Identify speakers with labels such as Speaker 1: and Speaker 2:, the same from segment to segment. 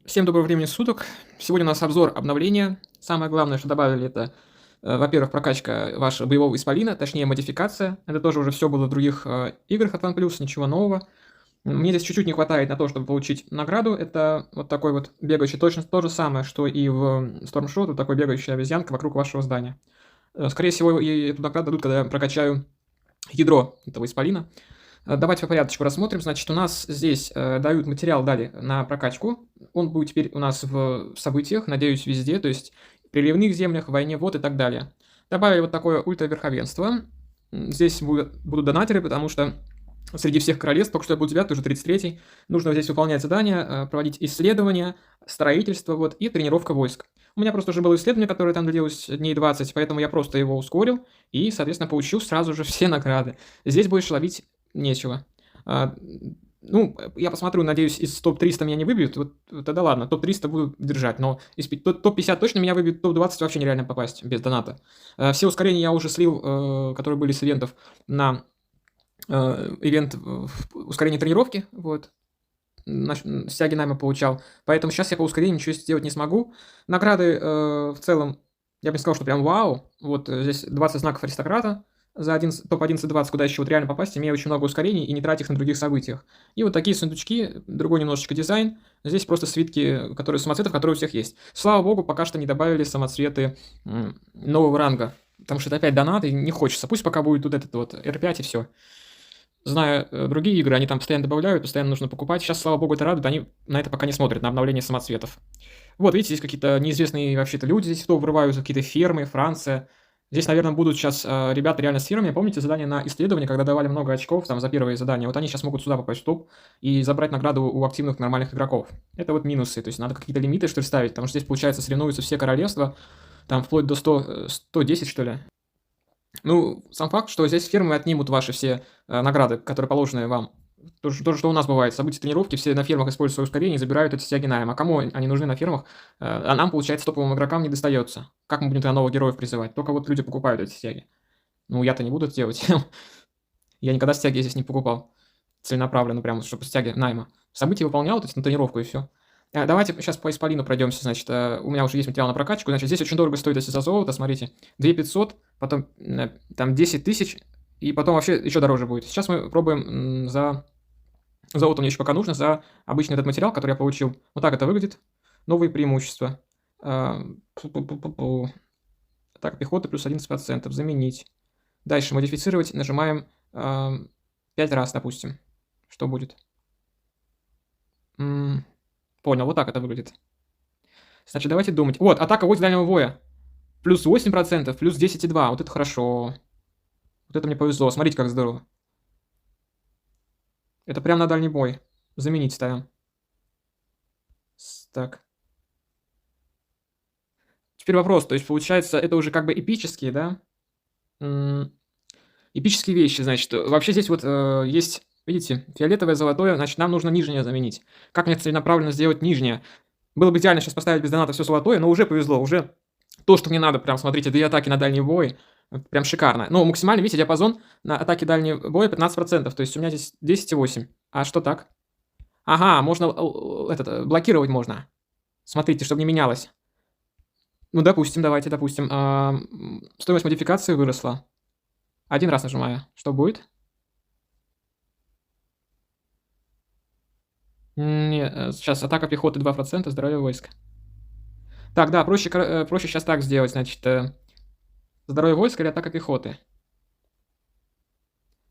Speaker 1: Всем доброго времени суток. Сегодня у нас обзор обновления. Самое главное, что добавили, это, во-первых, прокачка вашего боевого исполина, точнее модификация. Это тоже уже все было в других играх от OnePlus, ничего нового. Мне здесь чуть-чуть не хватает на то, чтобы получить награду. Это вот такой вот бегающий, точно то же самое, что и в Storm Show, вот такой бегающая обезьянка вокруг вашего здания. Скорее всего, и эту награду дадут, когда я прокачаю ядро этого исполина. Давайте по порядочку рассмотрим. Значит, у нас здесь дают материал, дали на прокачку. Он будет теперь у нас в событиях, надеюсь, везде, то есть в приливных землях, в войне, вот и так далее. Добавили вот такое ультраверховенство. Здесь будут донатеры, потому что среди всех королевств, только что я был 9, уже 33-й, нужно здесь выполнять задания, проводить исследования, строительство вот, и тренировка войск. У меня просто уже было исследование, которое там длилось дней 20, поэтому я просто его ускорил и, соответственно, получил сразу же все награды. Здесь больше ловить нечего. Ну, я посмотрю, надеюсь, из топ-300 меня не выбьют, вот тогда ладно, топ-300 буду держать, но из топ-50 точно меня выбьют, топ-20 вообще нереально попасть без доната. Все ускорения я уже слил, которые были с ивентов, на ивент ускорения тренировки, вот, стяги найма получал, поэтому сейчас я по ускорению ничего сделать не смогу. Награды в целом, я бы не сказал, что прям вау, вот здесь 20 знаков аристократа, за топ-11-20, куда еще вот реально попасть, имея очень много ускорений и не тратить их на других событиях. И вот такие сундучки, другой немножечко дизайн. Здесь просто свитки, которые самоцветов, которые у всех есть. Слава богу, пока что не добавили самоцветы нового ранга. Потому что это опять донат, и не хочется. Пусть пока будет вот этот вот R5 и все. Зная другие игры, они там постоянно добавляют, постоянно нужно покупать. Сейчас, слава богу, это радует, они на это пока не смотрят, на обновление самоцветов. Вот, видите, здесь какие-то неизвестные вообще-то люди здесь в топ врываются, какие-то фермы, Франция. Здесь, наверное, будут сейчас ребята реально с фирмами. Помните задание на исследование, когда давали много очков там за первые задания? Вот они сейчас могут сюда попасть в топ и забрать награду у активных нормальных игроков. Это вот минусы. То есть надо какие-то лимиты, что ли, ставить, потому что здесь, получается, соревнуются все королевства, там вплоть до 110, что ли. Ну, сам факт, что здесь фирмы отнимут ваши все награды, которые положены вам. То, что у нас бывает. События тренировки, все на фермах используют свое ускорение и забирают эти стяги найма. А кому они нужны на фермах? А нам, получается, топовым игрокам не достается. Как мы будем тогда новых героев призывать? Только вот люди покупают эти стяги. Ну, я-то не буду это делать. Я никогда стяги здесь не покупал. Целенаправленно, прямо, чтобы стяги найма. События выполнял, то есть на тренировку и все. Давайте сейчас по исполину пройдемся, значит, у меня уже есть материал на прокачку, значит, здесь очень дорого стоит, если за золото, смотрите, 2500, потом там 10 тысяч, и потом вообще еще дороже будет. Сейчас мы пробуем за золото, мне еще пока нужно, за обычный этот материал, который я получил. Вот так это выглядит. Новые преимущества. Так, пехота плюс 11%, заменить. Дальше модифицировать, нажимаем 5 раз, допустим. Что будет? Понял, вот так это выглядит. Значит, давайте думать. Вот, атака войск дальнего боя. Плюс 8%, плюс 10,2. Вот это хорошо. Вот это мне повезло. Смотрите, как здорово. Это прям на дальний бой. Заменить ставим. Так. Теперь вопрос. То есть, получается, это уже как бы эпические, да? Эпические вещи, значит. Вообще здесь вот есть, видите, фиолетовое, золотое. Значит, нам нужно нижнее заменить. Как мне целенаправленно сделать нижнее? Было бы идеально сейчас поставить без доната все золотое, но уже повезло. Уже то, что мне надо. Прям, смотрите, 2 атаки на дальний бой. Прям шикарно. Ну, максимальный, видите, диапазон на атаке дальнего боя 15%. То есть у меня здесь 10,8. А что так? Ага, можно блокировать можно. Смотрите, чтобы не менялось. Ну, допустим, давайте, допустим. Стоимость модификации выросла. Один раз нажимаю. Что будет? Не, сейчас атака пехоты 2%, здоровье войск. Так, да, проще сейчас так сделать, значит, здоровье войск или атака пехоты.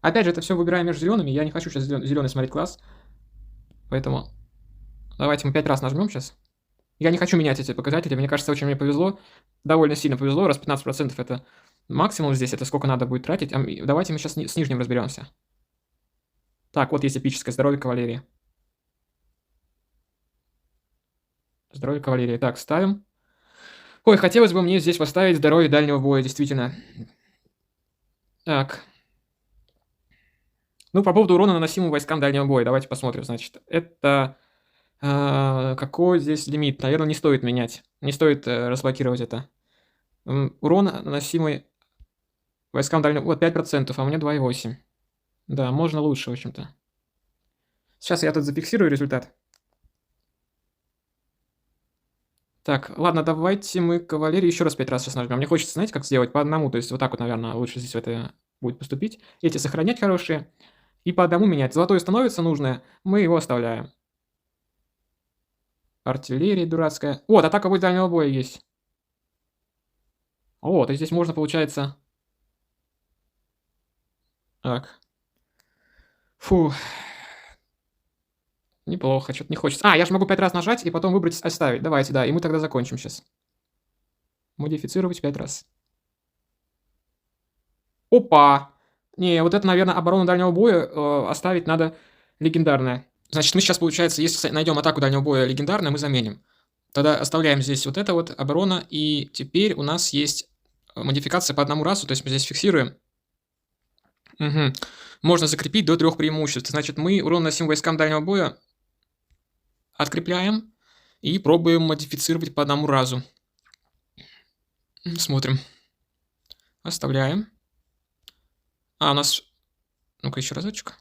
Speaker 1: Опять же, это все выбираем между зелеными. Я не хочу сейчас зеленый смотреть класс. Поэтому давайте мы 5 раз нажмем сейчас. Я не хочу менять эти показатели. Мне кажется, очень мне повезло. Довольно сильно повезло. Раз 15% это максимум здесь. Это сколько надо будет тратить. Давайте мы сейчас с нижним разберемся. Так, вот есть эпическое здоровье кавалерии. Здоровье кавалерии. Так, ставим. Ой, хотелось бы мне здесь поставить здоровье дальнего боя, действительно. Так. Ну, по поводу урона, наносимого войскам дальнего боя. Давайте посмотрим, значит. Это... какой здесь лимит? Наверное, не стоит менять. Не стоит разблокировать это. Урон, наносимый войскам дальнего... Вот, 5%, а у меня 2,8. Да, можно лучше, в общем-то. Сейчас я тут зафиксирую результат. Так, ладно, давайте мы кавалерию еще раз 5 раз сейчас нажмем. Мне хочется, знаете, как сделать? По одному, то есть вот так вот, наверное, лучше здесь это будет поступить. Эти сохранять хорошие. И по одному менять. Золотое становится нужное, мы его оставляем. Артиллерия дурацкая. Вот, атака будет дальнего боя есть. Вот, и здесь можно, получается... Так. Фу. Неплохо, что-то не хочется. А, я же могу 5 раз нажать и потом выбрать оставить. Давайте, да, и мы тогда закончим сейчас. Модифицировать 5 раз. Опа! Не, вот это, наверное, оборону дальнего боя оставить надо легендарное. Значит, мы сейчас, получается, если найдем атаку дальнего боя легендарную, мы заменим. Тогда оставляем здесь вот это вот, оборона, и теперь у нас есть модификация по одному расу, то есть мы здесь фиксируем. Угу. Можно закрепить до 3 преимуществ. Значит, мы урон наносим войскам дальнего боя, открепляем и пробуем модифицировать по одному разу. Смотрим. Оставляем. А, у нас... Ну-ка, еще разочек.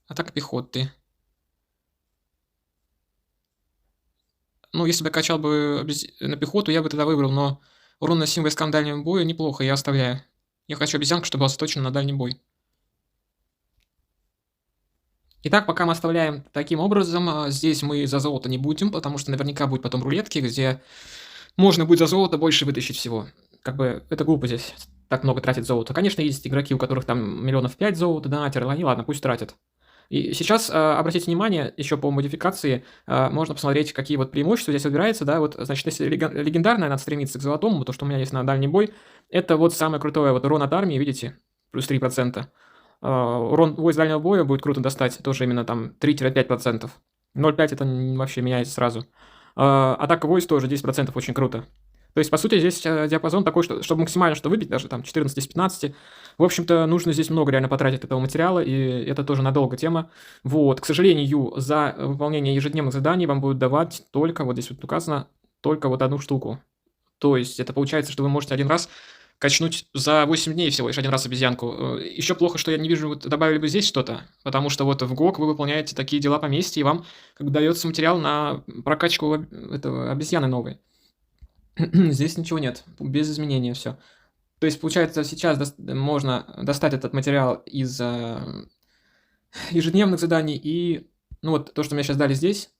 Speaker 1: Атака пехоты. Ну, если бы я качал бы на пехоту, я бы тогда выбрал, но урон наносим войскам дальнего боя неплохо, я оставляю. Я хочу обезьянку, чтобы была заточена на дальний бой. Итак, пока мы оставляем таким образом, здесь мы за золото не будем, потому что наверняка будет потом рулетки, где можно будет за золото больше вытащить всего. Как бы это глупо здесь так много тратить золото. Конечно, есть игроки, у которых там миллионов 5 золота донатер, они, ладно, пусть тратят. И сейчас обратите внимание, еще по модификации можно посмотреть, какие вот преимущества здесь выбираются, да, вот, значит, если легендарная надо стремиться к золотому, то, что у меня есть на дальний бой, это вот самое крутое, вот урон от армии, видите, плюс 3%. Урон войск дальнего боя будет круто достать, тоже именно там 3-5%. 0,5 это вообще меняется сразу. Атака войск тоже 10% очень круто. То есть, по сути, здесь диапазон такой, что, чтобы максимально что выбить, даже там 14 из 15, в общем-то, нужно здесь много реально потратить этого материала, и это тоже надолго тема. Вот, к сожалению, за выполнение ежедневных заданий вам будут давать только, вот здесь вот указано, только вот одну штуку. То есть, это получается, что вы можете один раз качнуть за 8 дней всего лишь один раз обезьянку. Еще плохо, что я не вижу, вот добавили бы здесь что-то, потому что вот в ГОК вы выполняете такие дела поместья, и вам как бы дается материал на прокачку этого обезьяны новой. Здесь ничего нет, без изменения все. То есть, получается, сейчас можно достать этот материал из ежедневных заданий, и, ну вот, то, что мне сейчас дали здесь,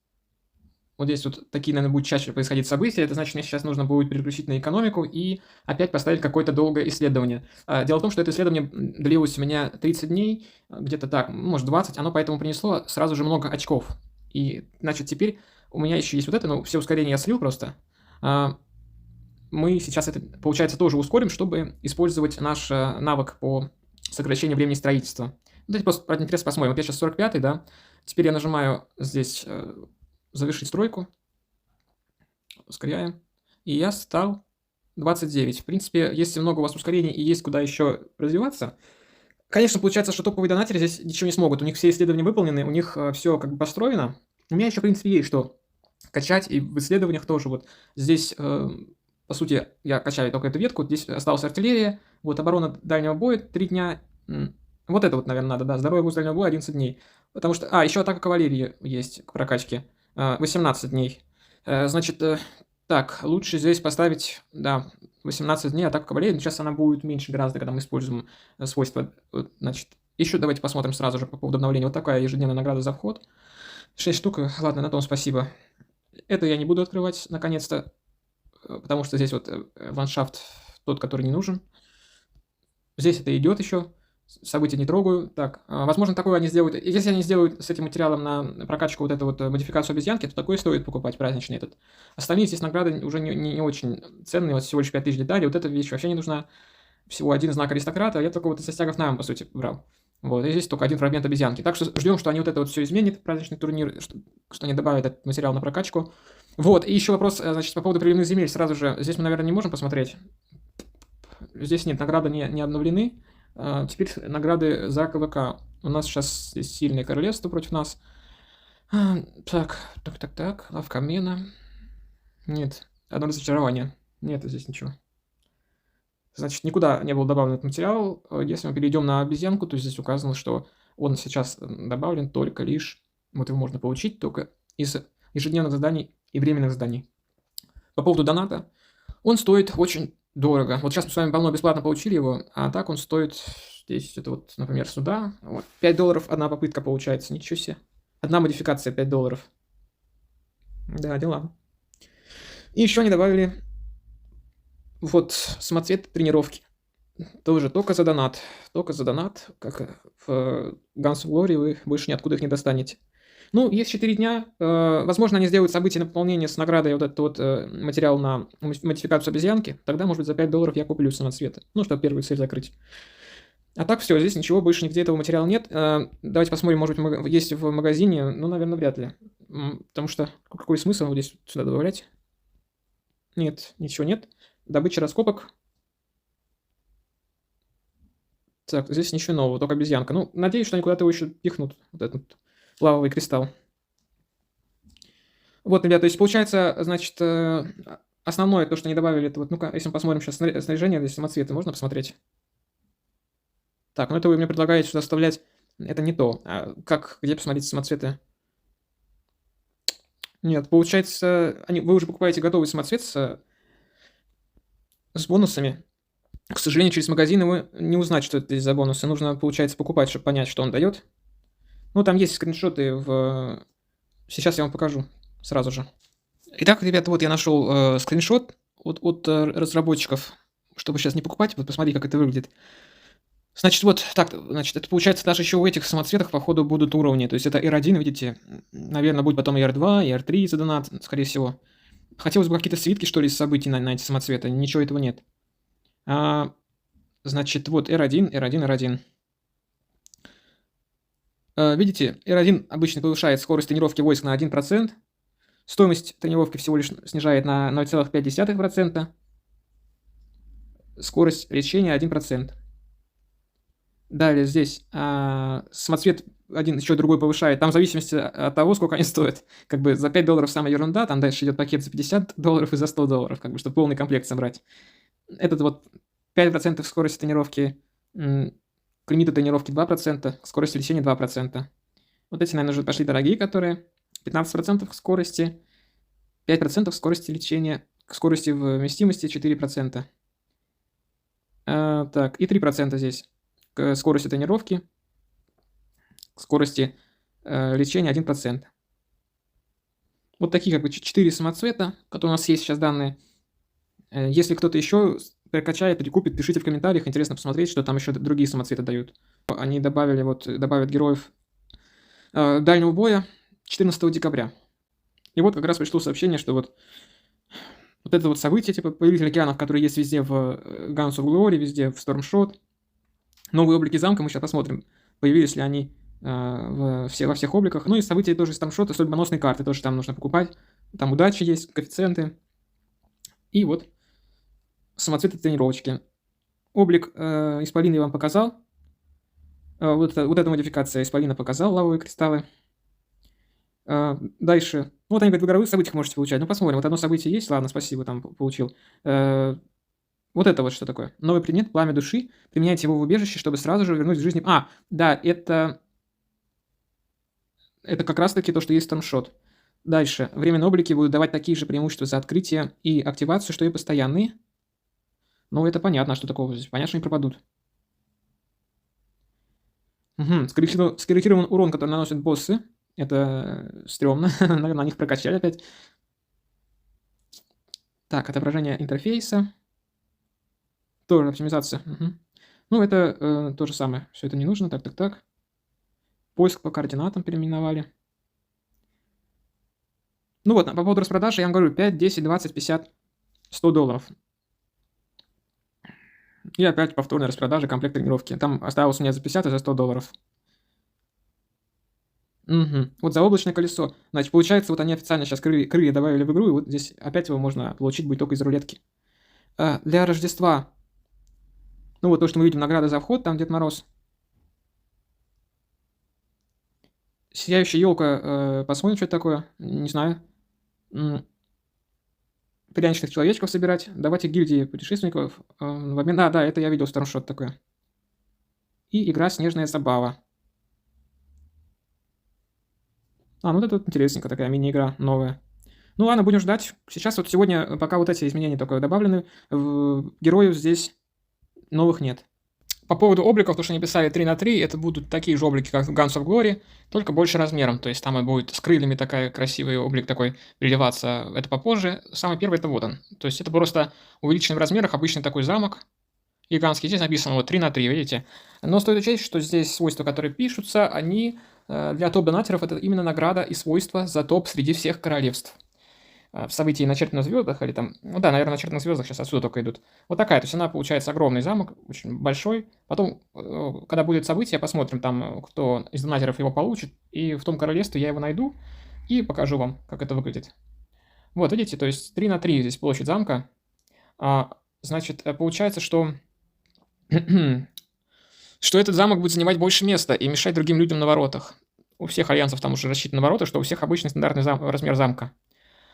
Speaker 1: вот здесь вот такие, наверное, будут чаще происходить события, это значит, мне сейчас нужно будет переключить на экономику и опять поставить какое-то долгое исследование. Дело в том, что это исследование длилось у меня 30 дней, где-то так, может 20, оно поэтому принесло сразу же много очков. И, значит, теперь у меня еще есть вот это, ну, все ускорения я слил просто. Мы сейчас это, получается, тоже ускорим, чтобы использовать наш навык по сокращению времени строительства. Давайте просто ради интереса посмотрим. Вот я сейчас 45-й, да. Теперь я нажимаю здесь завершить стройку. Ускоряем. И я стал 29. В принципе, если много у вас ускорений и есть куда еще развиваться, конечно, получается, что топовые донатеры здесь ничего не смогут. У них все исследования выполнены, у них все как бы построено. У меня еще, в принципе, есть что качать, и в исследованиях тоже. Вот здесь... По сути, я качаю только эту ветку, здесь осталась артиллерия, вот оборона дальнего боя 3 дня, вот это вот, наверное, надо, да, здоровье войск дальнего боя 11 дней, потому что, еще атака кавалерии есть к прокачке, 18 дней, значит, так, лучше здесь поставить, да, 18 дней атаку кавалерии, но сейчас она будет меньше гораздо, когда мы используем свойства, значит, еще давайте посмотрим сразу же по поводу обновления, вот такая ежедневная награда за вход, 6 штук, ладно, на том спасибо, это я не буду открывать, наконец-то, потому что здесь вот ландшафт тот, который не нужен. Здесь это идет еще, события не трогаю. Так, возможно, такое они сделают. Если они сделают с этим материалом на прокачку вот эту вот модификацию обезьянки, то такое стоит покупать, праздничный этот. Остальные здесь награды уже не очень ценные, вот всего лишь 5000 деталей. Вот эта вещь вообще не нужна. Всего один знак аристократа, а я только вот из стягов найма, по сути, брал. Вот, и здесь только один фрагмент обезьянки. Так что ждем, что они вот это вот все изменят, праздничный турнир, что они добавят этот материал на прокачку. Вот, и еще вопрос, значит, по поводу приливных земель сразу же. Здесь мы, наверное, не можем посмотреть. Здесь нет, награды не обновлены. Теперь награды за КВК. У нас сейчас здесь сильное королевство против нас. Так. Лавка обмена. Нет, одно разочарование. Нет, здесь ничего. Значит, никуда не был добавлен этот материал. Если мы перейдем на обезьянку, то здесь указано, что он сейчас добавлен только лишь... Вот его можно получить только из ежедневных заданий и временных заданий. По поводу доната. Он стоит очень дорого. Вот сейчас мы с вами полно бесплатно получили его, а так он стоит здесь, это вот, например, сюда. Вот, $5 одна попытка получается. Ничего себе. Одна модификация $5. Да, дела. И еще они добавили вот самоцвет тренировки. Тоже только за донат. Только за донат, как в Guns of Glory, вы больше ниоткуда их не достанете. Ну, есть 4 дня. Возможно, они сделают событие наполнения с наградой вот этот вот материал на модификацию обезьянки. Тогда, может быть, за $5 я куплю самоцветы. Ну, чтобы первую цель закрыть. А так все, здесь ничего, больше нигде этого материала нет. Давайте посмотрим, может быть, есть в магазине. Ну, наверное, вряд ли. Потому что какой смысл его здесь сюда добавлять? Нет, ничего нет. Добыча раскопок. Так, здесь ничего нового, только обезьянка. Ну, надеюсь, что они куда-то его еще пихнут, вот этот лавовый кристалл. Вот, ребята, то есть получается, значит, основное то, что они добавили, это вот, ну-ка, если мы посмотрим сейчас снаряжение, здесь самоцветы, можно посмотреть? Так, ну это вы мне предлагаете сюда вставлять, это не то. Где посмотреть самоцветы? Нет, получается, вы уже покупаете готовый самоцвет с бонусами. К сожалению, через магазин его не узнать, что это здесь за бонусы. Нужно, получается, покупать, чтобы понять, что он дает. Ну, там есть скриншоты Сейчас я вам покажу сразу же. Итак, ребята, вот я нашел скриншот от разработчиков, чтобы сейчас не покупать. Вот посмотри, как это выглядит. Значит, вот так, значит, это получается даже еще в этих самоцветах, походу, будут уровни. То есть это R1, видите, наверное, будет потом и R2, и R3 за донат, скорее всего. Хотелось бы какие-то свитки, что ли, из событий на эти самоцветы. Ничего этого нет. Значит, вот R1, R1, R1. Видите, R1 обычно повышает скорость тренировки войск на 1%. Стоимость тренировки всего лишь снижает на 0,5%. Скорость лечения 1%. Далее здесь самоцвет один еще другой повышает. Там в зависимости от того, сколько они стоят. Как бы за $5 самая ерунда, там дальше идет пакет за $50 и за $100, как бы, чтобы полный комплект собрать. Этот вот 5% скорости тренировки, к лимиту тренировки 2%, скорость лечения 2%. Вот эти, наверное, уже пошли дорогие, которые 15% скорости, 5% скорости лечения, к скорости вместимости 4%. Так, и 3% здесь к скорости тренировки, к скорости лечения 1%. Вот такие как бы 4 самоцвета, которые у нас есть сейчас данные. Если кто-то еще прокачает или купит, пишите в комментариях, интересно посмотреть, что там еще другие самоцветы дают. Они добавят героев дальнего боя 14 декабря. И вот как раз пришло сообщение, что вот это вот событие, типа повелитель океанов, которые есть везде в Guns of Glory, везде в Stormshot. Новые облики замка, мы сейчас посмотрим, появились ли они во всех обликах. Ну и события тоже из Stormshot, судьбоносные карты, тоже там нужно покупать. Там удачи есть, коэффициенты. И вот самоцветы тренировочки. Облик Исполина я вам показал. Вот эта модификация Исполина показал, лавовые кристаллы. Дальше. Вот они говорят, в игровых событиях можете получать. Ну, посмотрим. Вот одно событие есть. Ладно, спасибо, там получил. Вот это вот что такое. Новый предмет, пламя души. Применяйте его в убежище, чтобы сразу же вернуть к жизни... Да, это как раз-таки то, что есть Stormshot. Дальше. Временные облики будут давать такие же преимущества за открытие и активацию, что и постоянные. Ну, это понятно, что такого здесь. Понятно, что они пропадут. Скорректирован урон, который наносят боссы. Это стрёмно. Наверное, на них прокачали опять. Так, отображение интерфейса. Тоже оптимизация. Ну, это то же самое. Все это не нужно. Так. Поиск по координатам переименовали. Ну вот, по поводу распродажи я вам говорю 5, 10, 20, 50, $100. И опять повторная распродажа, комплект тренировки. Там осталось у меня за 50 и за $100. Вот заоблачное колесо. Значит, получается, вот они официально сейчас крылья добавили в игру, и вот здесь опять его можно получить будет только из рулетки. Для Рождества. Ну вот то, что мы видим, награда за вход, там Дед Мороз. Сияющая елка, посмотрим, что это такое. Не знаю. Пряничных человечков собирать. Давайте гильдии путешественников в обмен... Да, это я видел, Stormshot такое. И игра «Снежная забава». Ну вот это вот интересненько, такая мини-игра новая. Ну ладно, будем ждать. Сейчас вот сегодня, пока вот эти изменения только добавлены, героев здесь новых нет. По поводу обликов, то, что они писали 3 на 3, это будут такие же облики, как в Guns of Glory, только больше размером. То есть там и будет с крыльями такая красивый облик такой переливаться. Это попозже. Самый первый это вот он. То есть это просто увеличенный в размерах обычный такой замок гигантский. Здесь написано вот 3 на 3, видите? Но стоит учесть, что здесь свойства, которые пишутся, они для топ-донатеров это именно награда и свойства за топ среди всех королевств. В событии начертанных звездах, или там, ну да, наверное, начертанных звездах сейчас отсюда только идут. Вот такая, то есть она получается огромный замок, очень большой. Потом, когда будет событие, посмотрим там, кто из донатеров его получит, и в том королевстве я его найду и покажу вам, как это выглядит. Вот, видите, то есть 3 на 3 здесь площадь замка. Значит, получается, что этот замок будет занимать больше места и мешать другим людям на воротах. У всех альянсов там уже рассчитаны ворота, что у всех обычный стандартный размер замка.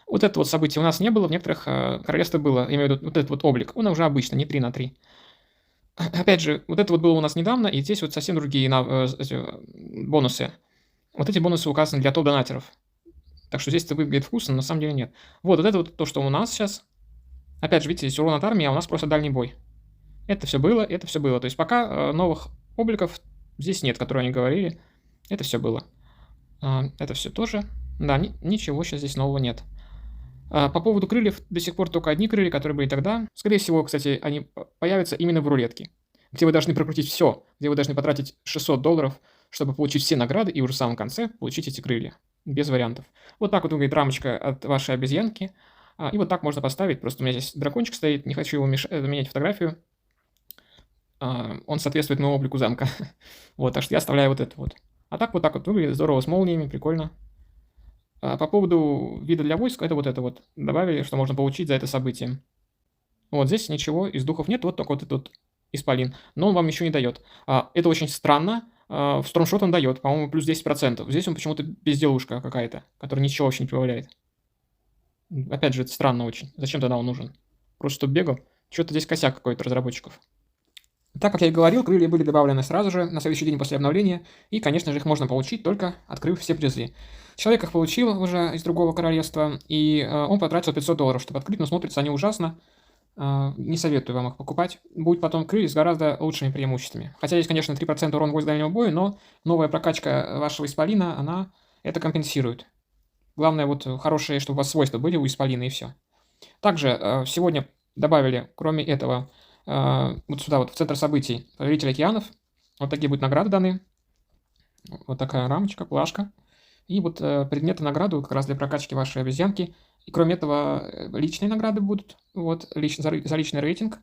Speaker 1: Вот это вот событие у нас не было, в некоторых королевствах было, я имею в виду вот этот вот облик, он уже обычно, не 3 на 3. Опять же, вот это вот было у нас недавно, и здесь вот совсем другие бонусы. Вот эти бонусы указаны для топ-донатеров. Так что здесь это выглядит вкусно, но на самом деле нет. Вот это вот то, что у нас сейчас. Опять же, видите, здесь урон от армии, а у нас просто дальний бой. Это все было, это все было. То есть пока новых обликов здесь нет, которые они говорили. Это все было. Это все тоже. Да, ничего сейчас здесь нового нет. По поводу крыльев, до сих пор только одни крылья, которые были тогда. Скорее всего, кстати, они появятся именно в рулетке, где вы должны прокрутить все, где вы должны потратить $600, чтобы получить все награды и уже в самом конце получить эти крылья. Без вариантов. Вот так вот выглядит рамочка от вашей обезьянки. И вот так можно поставить. Просто у меня здесь дракончик стоит, не хочу его менять фотографию. Он соответствует моему облику замка. Вот, так что я оставляю вот это вот. А так вот выглядит здорово, с молниями, прикольно. По поводу вида для войск, это вот добавили, что можно получить за это событие. Вот здесь ничего из духов нет, вот только вот этот исполин. Но он вам ничего не дает. Это очень странно. В Stormshot он дает, по-моему, плюс 10%. Здесь он почему-то безделушка какая-то, которая ничего вообще не прибавляет. Опять же, это странно очень. Зачем тогда он нужен? Просто чтобы бегал. Что-то здесь косяк какой-то разработчиков. Так как я и говорил, крылья были добавлены сразу же, на следующий день после обновления, и, конечно же, их можно получить, только открыв все призы. Человек их получил уже из другого королевства, и он потратил $500, чтобы открыть, но смотрятся они ужасно. Не советую вам их покупать. Будет потом крылья с гораздо лучшими преимуществами. Хотя есть, конечно, 3% урон войск дальнего боя, но новая прокачка вашего исполина, она это компенсирует. Главное, вот хорошие, чтобы у вас свойства были у исполина, и все. Также сегодня добавили, кроме этого, вот сюда вот в центр событий Повелитель океанов. Вот такие будут награды даны. Вот такая рамочка, плашка. И вот предметы награды как раз для прокачки вашей обезьянки. И кроме этого личные награды будут. Вот, за личный рейтинг.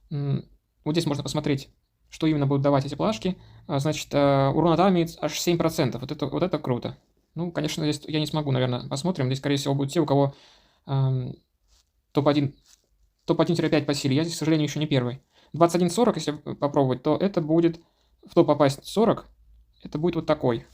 Speaker 1: Вот здесь можно посмотреть, что именно будут давать эти плашки. Значит, урон от армии аж 7%. Вот это круто. Ну, конечно, здесь я не смогу, наверное, посмотрим. Здесь, скорее всего, будут те, у кого топ-1 топ-1-5 по силе. Я здесь, к сожалению, еще не первый. 21-40, если попробовать, то это будет в топ попасть 40. Это будет вот такой.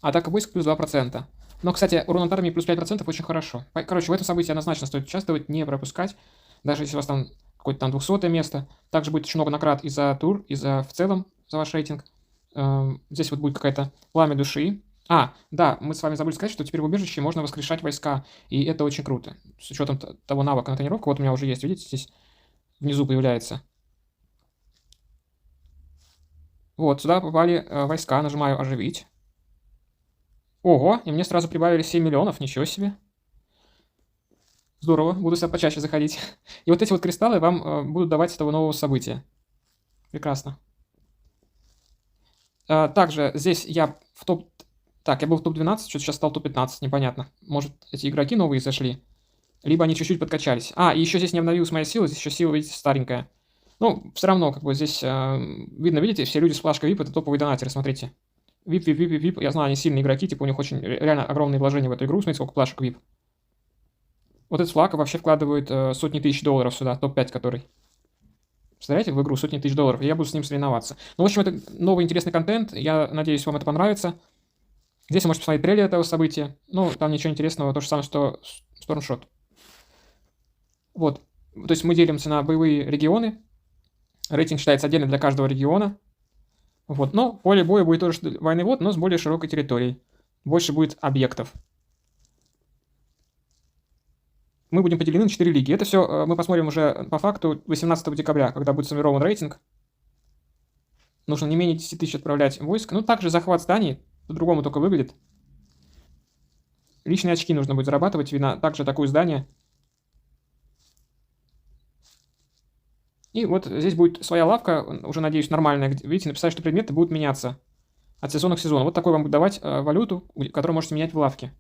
Speaker 1: Атака войск плюс 2%. Но, кстати, урон от армии плюс 5% очень хорошо. Короче, в этом событии однозначно стоит участвовать, не пропускать. Даже если у вас там какое-то там 200 место. Также будет очень много наград и за тур, и за в целом, за ваш рейтинг. Здесь вот будет какая-то пламя души. Да, мы с вами забыли сказать, что теперь в убежище можно воскрешать войска, и это очень круто. С учетом того навыка на тренировку, вот у меня уже есть, видите, здесь внизу появляется. Вот, сюда попали войска, нажимаю «Оживить». Ого, и мне сразу прибавили 7 миллионов, ничего себе. Здорово, буду сюда почаще заходить. И вот эти вот кристаллы вам будут давать с этого нового события. Прекрасно. Также здесь я в топ... Так, я был в топ-12, что-то сейчас стал топ-15, непонятно. Может, эти игроки новые зашли? Либо они чуть-чуть подкачались. И еще здесь не обновилась моя сила, здесь еще сила, видите, старенькая. Ну, все равно, как бы здесь видно, видите, все люди с флажкой VIP, это топовые донатеры, смотрите. VIP. Я знаю, они сильные игроки, типа у них очень реально огромные вложения в эту игру. Смотрите, сколько плашек VIP. Вот этот флаг вообще вкладывает сотни тысяч долларов сюда, топ-5 который. Представляете, в игру сотни тысяч долларов, и я буду с ним соревноваться. Ну, в общем, это новый интересный контент, я надеюсь, вам это понравится. Здесь вы можете посмотреть трейлер этого события. Ну, там ничего интересного, то же самое, что Stormshot. Вот, то есть мы делимся на боевые регионы. Рейтинг считается отдельно для каждого региона. Вот, но поле боя будет тоже войны вот, но с более широкой территорией. Больше будет объектов. мы будем поделены на 4 лиги. Это все мы посмотрим уже по факту 18 декабря, когда будет сформирован рейтинг. Нужно не менее 10 тысяч отправлять войск. Ну, также захват зданий по-другому только выглядит. Личные очки нужно будет зарабатывать. Видно, также атакую здание. И вот здесь будет своя лавка, уже, надеюсь, нормальная. Видите, написать, что предметы будут меняться от сезона к сезону. Вот такой вам будет давать валюту, которую можете менять в лавке.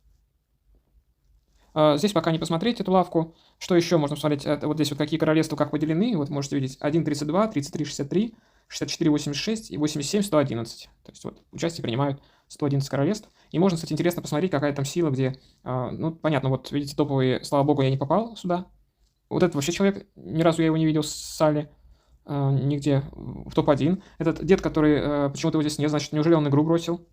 Speaker 1: Здесь пока не посмотреть эту лавку. Что еще можно посмотреть? Это вот здесь вот какие королевства как поделены. Вот можете видеть 1.32, 33.63, 64.86 и 87.111. То есть вот участие принимают 111 королевств. И можно, кстати, интересно посмотреть, какая там сила, где... Ну, понятно, вот видите, топовые, слава богу, я не попал сюда. Вот этот вообще человек, ни разу я его не видел с Салли, нигде в топ-1. Этот дед, который почему-то его здесь нет, значит, неужели он игру бросил?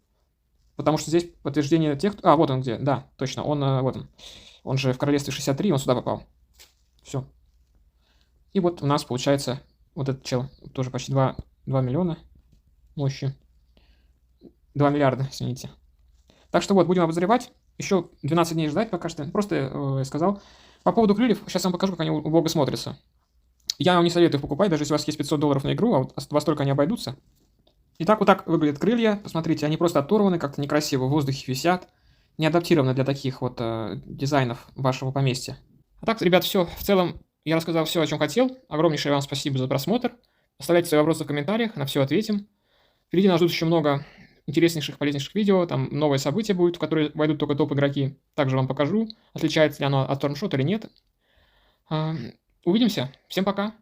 Speaker 1: Потому что здесь подтверждение тех... А, вот он где, да, точно, он, вот он. Он же в королевстве 63, он сюда попал. Все. И вот у нас получается вот этот чел, тоже почти 2 миллиона мощи. 2 миллиарда, извините. Так что вот, будем обозревать. Еще 12 дней ждать пока что. Просто сказал. По поводу крыльев, сейчас я вам покажу, как они у Бога смотрятся. Я вам не советую их покупать, даже если у вас есть $500 на игру, а вот во столько они обойдутся. Итак, вот так выглядят крылья. Посмотрите, они просто оторваны, как-то некрасиво в воздухе висят. Не адаптированы для таких вот дизайнов вашего поместья. А так, ребят, все. В целом, я рассказал все, о чем хотел. Огромнейшее вам спасибо за просмотр. Оставляйте свои вопросы в комментариях, на все ответим. Впереди нас ждут еще много интереснейших, полезнейших видео. Там новые события будут, в которые войдут только топ-игроки. Также вам покажу, отличается ли оно от Stormshot или нет. Увидимся. Всем пока.